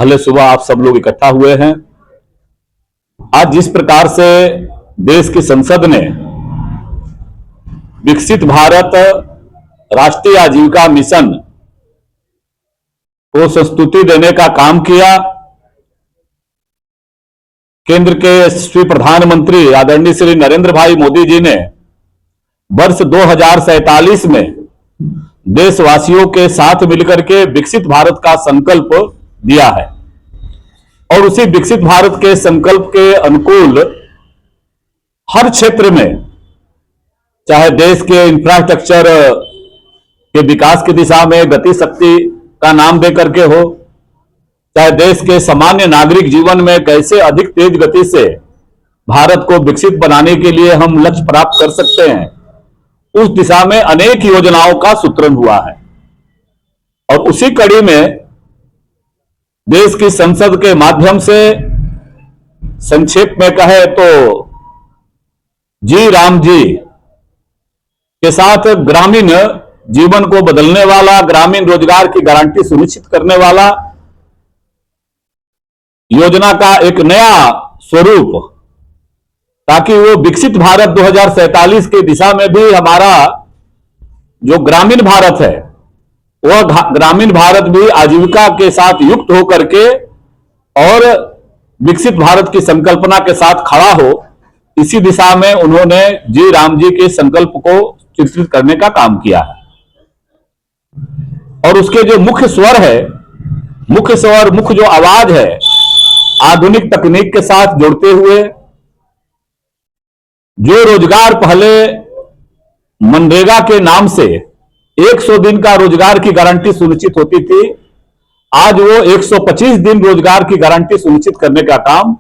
पहले सुबह आप सब लोग इकट्ठा हुए हैं। आज जिस प्रकार से देश की संसद ने विकसित भारत राष्ट्रीय आजीविका मिशन को संस्तुति देने का काम किया, केंद्र के यशस्वी प्रधानमंत्री आदरणीय श्री नरेंद्र भाई मोदी जी ने वर्ष 2047 में देशवासियों के साथ मिलकर के विकसित भारत का संकल्प दिया है और उसी विकसित भारत के संकल्प के अनुकूल हर क्षेत्र में, चाहे देश के इंफ्रास्ट्रक्चर के विकास की दिशा में गति शक्ति का नाम दे करके हो, चाहे देश के सामान्य नागरिक जीवन में कैसे अधिक तेज गति से भारत को विकसित बनाने के लिए हम लक्ष्य प्राप्त कर सकते हैं, उस दिशा में अनेक योजनाओं का सूत्रण हुआ है। और उसी कड़ी में देश की संसद के माध्यम से संक्षेप में कहे तो जी राम जी के साथ ग्रामीण जीवन को बदलने वाला, ग्रामीण रोजगार की गारंटी सुनिश्चित करने वाला योजना का एक नया स्वरूप, ताकि वो विकसित भारत 2047 की दिशा में भी हमारा जो ग्रामीण भारत है वह ग्रामीण भारत भी आजीविका के साथ युक्त होकर के और विकसित भारत की संकल्पना के साथ खड़ा हो, इसी दिशा में उन्होंने जी राम जी के संकल्प को चित्रित करने का काम किया है। और उसके जो मुख्य स्वर है, मुख्य जो आवाज है, आधुनिक तकनीक के साथ जोड़ते हुए जो रोजगार पहले मनरेगा के नाम से 100 दिन का रोजगार की गारंटी सुनिश्चित होती थी, आज वो 125 दिन रोजगार की गारंटी सुनिश्चित करने का काम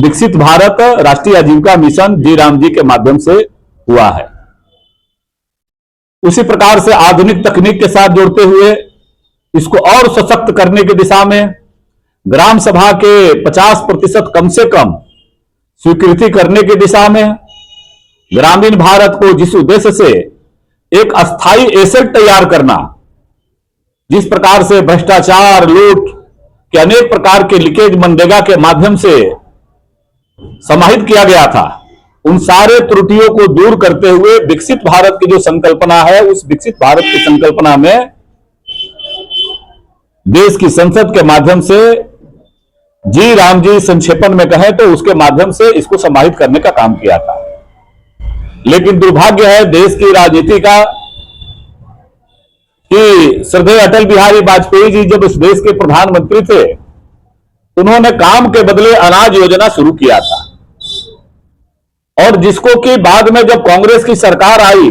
विकसित भारत राष्ट्रीय आजीविका मिशन जी राम जी के माध्यम से हुआ है। उसी प्रकार से आधुनिक तकनीक के साथ जोड़ते हुए इसको और सशक्त करने की दिशा में ग्राम सभा के 50% कम से कम स्वीकृति करने की दिशा में ग्रामीण भारत को जिस उद्देश्य से एक अस्थाई एसेट तैयार करना, जिस प्रकार से भ्रष्टाचार, लूट के अनेक प्रकार के लीकेज मनरेगा के माध्यम से समाहित किया गया था, उन सारे त्रुटियों को दूर करते हुए विकसित भारत की जो संकल्पना है, उस विकसित भारत की संकल्पना में देश की संसद के माध्यम से जी राम जी संक्षेपण में कहें तो उसके माध्यम से इसको समाहित करने का काम किया था। लेकिन दुर्भाग्य है देश की राजनीति का कि श्रद्धेय अटल बिहारी वाजपेयी जी जब इस देश के प्रधानमंत्री थे, उन्होंने काम के बदले अनाज योजना शुरू किया था और जिसको कि बाद में जब कांग्रेस की सरकार आई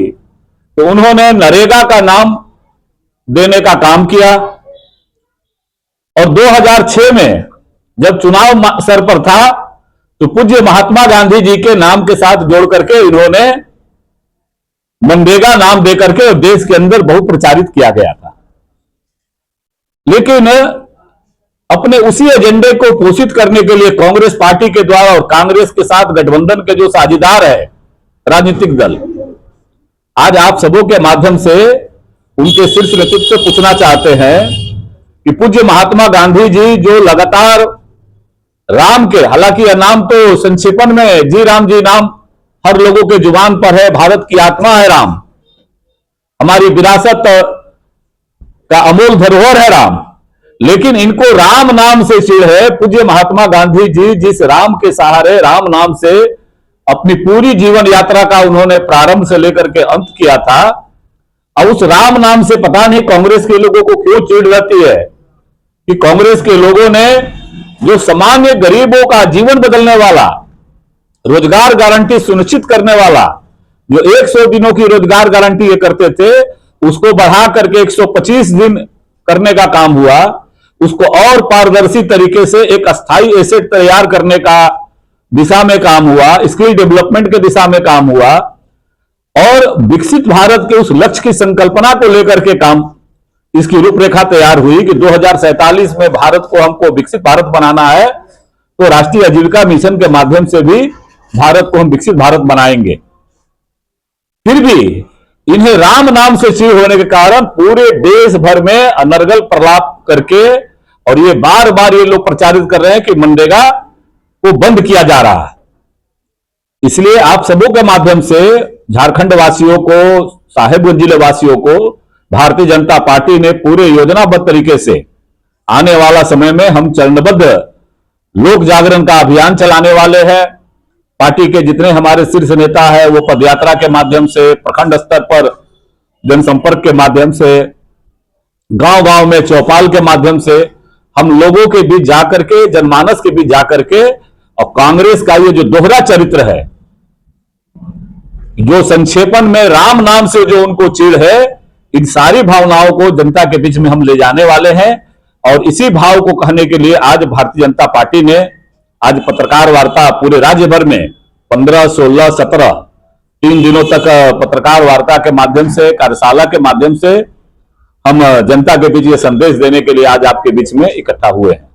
तो उन्होंने नरेगा का नाम देने का काम किया। और 2006 में जब चुनाव सर पर था तो पूज्य महात्मा गांधी जी के नाम के साथ जोड़ करके इन्होंने मनरेगा नाम देकर के देश के अंदर बहुत प्रचारित किया गया था। लेकिन अपने उसी एजेंडे को पोषित करने के लिए कांग्रेस पार्टी के द्वारा और कांग्रेस के साथ गठबंधन के जो साझेदार है राजनीतिक दल, आज आप सबों के माध्यम से उनके शीर्ष नेतृत्व से पूछना चाहते हैं कि पूज्य महात्मा गांधी जी जो लगातार राम के, हालांकि यह नाम तो संक्षेपण में जी राम जी नाम हर लोगों के जुबान पर है, भारत की आत्मा है राम, हमारी विरासत का अमूल धरोहर है राम, लेकिन इनको राम नाम से चिढ़ है। पूज्य महात्मा गांधी जी जिस राम के सहारे, राम नाम से अपनी पूरी जीवन यात्रा का उन्होंने प्रारंभ से लेकर के अंत किया था, और उस राम नाम से पता नहीं कांग्रेस के लोगों को क्यों चिढ़ रहती है कि कांग्रेस के लोगों ने जो सामान्य गरीबों का जीवन बदलने वाला, रोजगार गारंटी सुनिश्चित करने वाला, जो 100 दिनों की रोजगार गारंटी ये करते थे, उसको बढ़ा करके 125 दिन करने का काम हुआ, उसको और पारदर्शी तरीके से एक अस्थाई एसेट तैयार करने का दिशा में काम हुआ, स्किल डेवलपमेंट के दिशा में काम हुआ और विकसित भारत के उस लक्ष्य की संकल्पना को लेकर के काम, इसकी रूपरेखा तैयार हुई कि 2047 में भारत को हमको विकसित भारत बनाना है, तो राष्ट्रीय आजीविका मिशन के माध्यम से भी भारत को हम विकसित भारत बनाएंगे। फिर भी इन्हें राम नाम से चिढ़ होने के कारण पूरे देश भर में अनर्गल प्रलाप करके और ये बार बार ये लोग प्रचारित कर रहे हैं कि मनरेगा को बंद किया जा रहा है। इसलिए आप सबों के माध्यम से झारखंड वासियों को, साहेबगंज जिले वासियों को भारतीय जनता पार्टी ने पूरे योजनाबद्ध तरीके से आने वाला समय में हम चरणबद्ध लोक जागरण का अभियान चलाने वाले हैं। पार्टी के जितने हमारे शीर्ष नेता है वो पदयात्रा के माध्यम से, प्रखंड स्तर पर जनसंपर्क के माध्यम से, गांव गांव में चौपाल के माध्यम से हम लोगों के बीच जाकर के, जनमानस के बीच जाकर के, और कांग्रेस का ये जो दोहरा चरित्र है, जो संक्षेपण में राम नाम से जो उनको चिढ़ है, इन सारी भावनाओं को जनता के बीच में हम ले जाने वाले हैं। और इसी भाव को कहने के लिए आज भारतीय जनता पार्टी ने आज पत्रकार वार्ता पूरे राज्य भर में 15, 16, 17 3 दिनों तक पत्रकार वार्ता के माध्यम से, कार्यशाला के माध्यम से हम जनता के बीच ये संदेश देने के लिए आज आपके बीच में इकट्ठा हुए हैं।